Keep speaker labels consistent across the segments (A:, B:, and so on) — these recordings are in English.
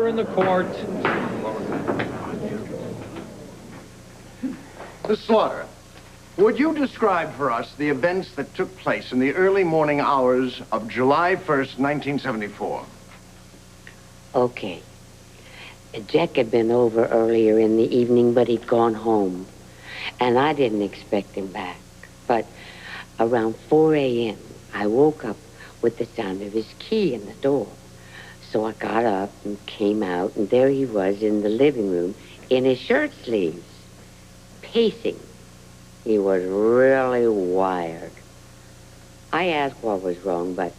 A: Order in the court.
B: Miss Slaughter, would you describe for us the events that took place in the early morning hours of July 1st, 1974?
C: Okay. Jack had been over earlier in the evening, but he'd gone home. And I didn't expect him back. But around 4 a.m., I woke up with the sound of his key in the door. So I got up and came out, and there he was in the living room in his shirt sleeves, pacing. He was really wired. I asked what was wrong, but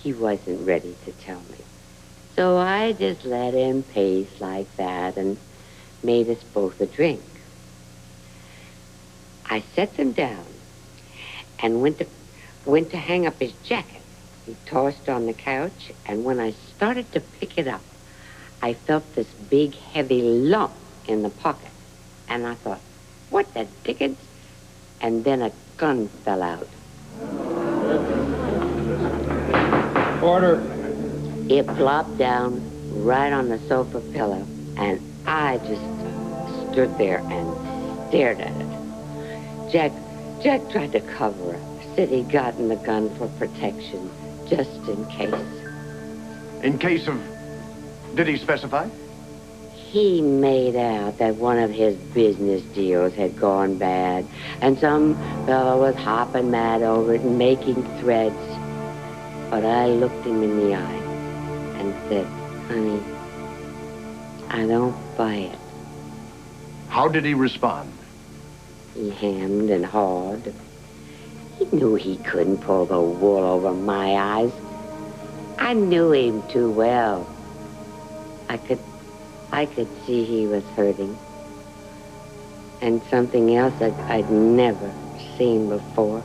C: he wasn't ready to tell me. So I just let him pace like that and made us both a drink. I set him down and went to hang up his jacket. He tossed on the couch, and when I started to pick it up, I felt this big, heavy lump in the pocket. And I thought, what the dickens? And then a gun fell out.
A: Order.
C: It plopped down right on the sofa pillow, and I just stood there and stared at it. Jack tried to cover up, said he'd gotten the gun for protection, just in case.
B: In case of... Did he specify?
C: He made out that one of his business deals had gone bad, and some fellow was hopping mad over it and making threats. But I looked him in the eye and said, honey, I don't buy it.
B: How did he respond?
C: He hemmed and hawed. He knew he couldn't pull the wool over my eyes. I knew him too well. I could see he was hurting. And something else that I'd never seen before.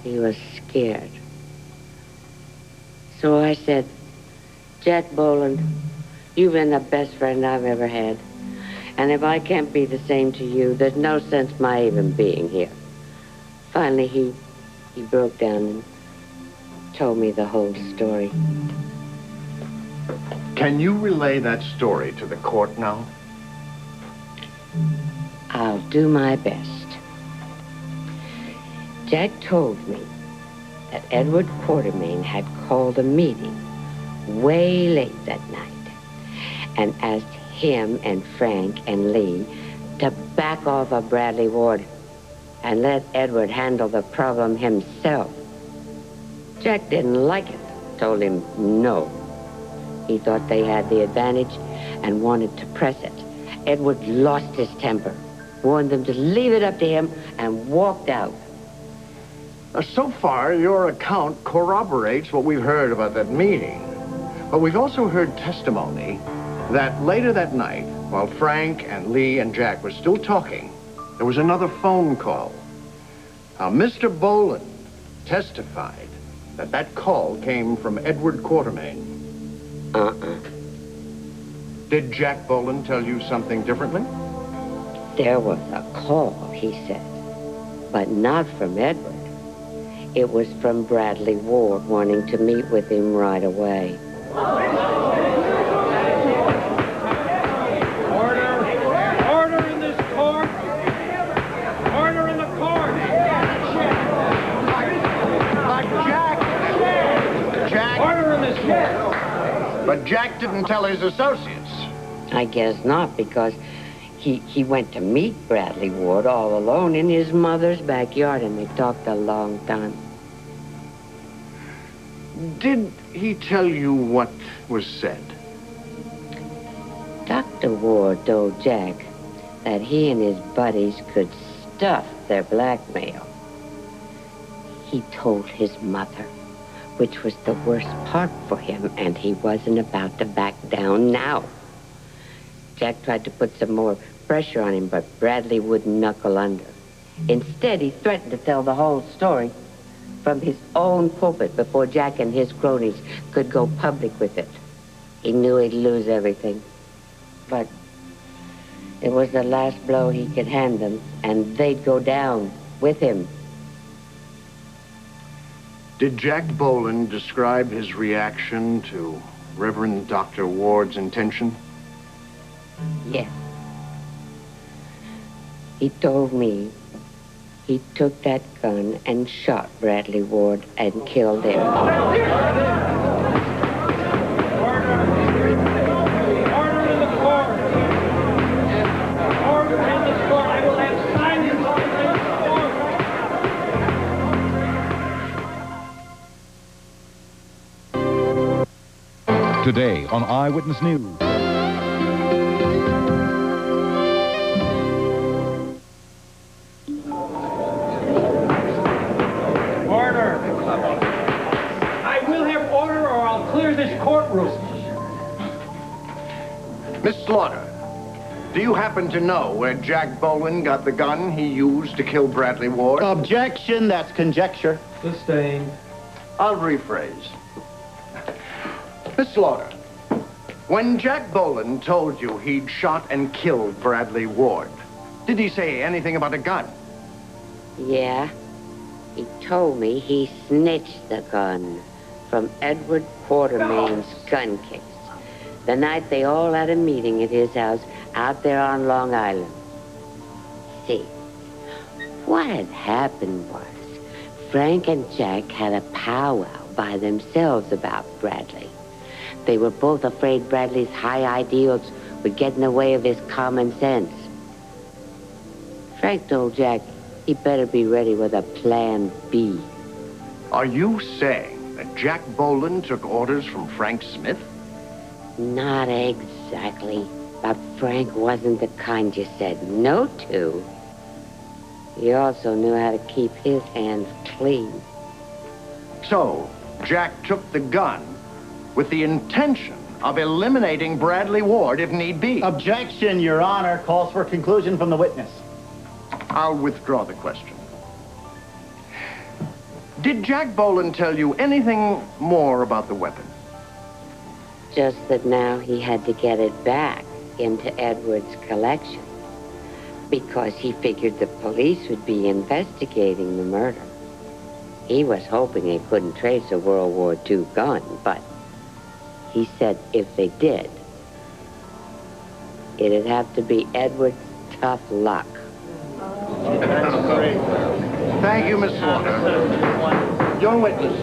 C: He was scared. So I said, Jack Boland, you've been the best friend I've ever had. And if I can't be the same to you, there's no sense my even being here. Finally, he broke down and told me the whole story.
B: Can you relay that story to the court now?
C: I'll do my best. Jack told me that Edward Quartermain had called a meeting way late that night and asked him and Frank and Lee to back off of Bradley Ward and let Edward handle the problem himself. Jack didn't like it, told him no. He thought they had the advantage and wanted to press it. Edward lost his temper, warned them to leave it up to him, and walked out.
B: So far, your account corroborates what we've heard about that meeting. But we've also heard testimony that later that night, while Frank and Lee and Jack were still talking, there was another phone call. Now, Mr. Boland testified that that call came from Edward Quartermain. Did Jack Boland tell you something differently?
C: There was a call, he said, but not from Edward. It was from Bradley Ward wanting to meet with him right away.
A: Order in this court. Order in the court.
B: Jack.
A: Order in this court.
B: But Jack didn't tell his associates.
C: I guess not, because he went to meet Bradley Ward all alone in his mother's backyard, and they talked a long time.
B: Did he tell you what was said?
C: Dr. Ward told Jack that he and his buddies could stuff their blackmail. He told his mother, which was the worst part for him, and he wasn't about to back down now. Jack tried to put some more pressure on him, but Bradley wouldn't knuckle under. Instead, he threatened to tell the whole story from his own pulpit before Jack and his cronies could go public with it. He knew he'd lose everything, but it was the last blow he could hand them, and they'd go down with him.
B: Did Jack Boland describe his reaction to Reverend Dr. Ward's intention?
C: Yes. He told me he took that gun and shot Bradley Ward and killed him.
A: Order in the court. Order in this court. I will have silence in this court.
D: Today on Eyewitness News.
A: Order. I will have order or I'll clear this courtroom.
B: Miss Slaughter, do you happen to know where Jack Boland got the gun he used to kill Bradley Ward?
E: Objection, that's conjecture.
A: Sustained.
B: I'll rephrase. Miss Slaughter, when Jack Boland told you he'd shot and killed Bradley Ward, did he say anything about a gun?
C: Yeah. He told me he snitched the gun from Edward Quartermain's gun case the night they all had a meeting at his house out there on Long Island. See, what had happened was Frank and Jack had a powwow by themselves about Bradley. They were both afraid Bradley's high ideals would get in the way of his common sense. Frank told Jack he better be ready with a plan B.
B: Are you saying that Jack Boland took orders from Frank Smith?
C: Not exactly, but Frank wasn't the kind you said no to. He also knew how to keep his hands clean.
B: So, Jack took the gun with the intention of eliminating Bradley Ward if need be.
E: Objection, Your Honor. Calls for conclusion from the witness.
B: I'll withdraw the question. Did Jack Boland tell you anything more about the weapon?
C: Just that now he had to get it back into Edward's collection because he figured the police would be investigating the murder. He was hoping they couldn't trace a World War II gun, but he said if they did, it'd have to be Edward's tough luck.
B: That's great. Thank you, Miss Slaughter. Your witness.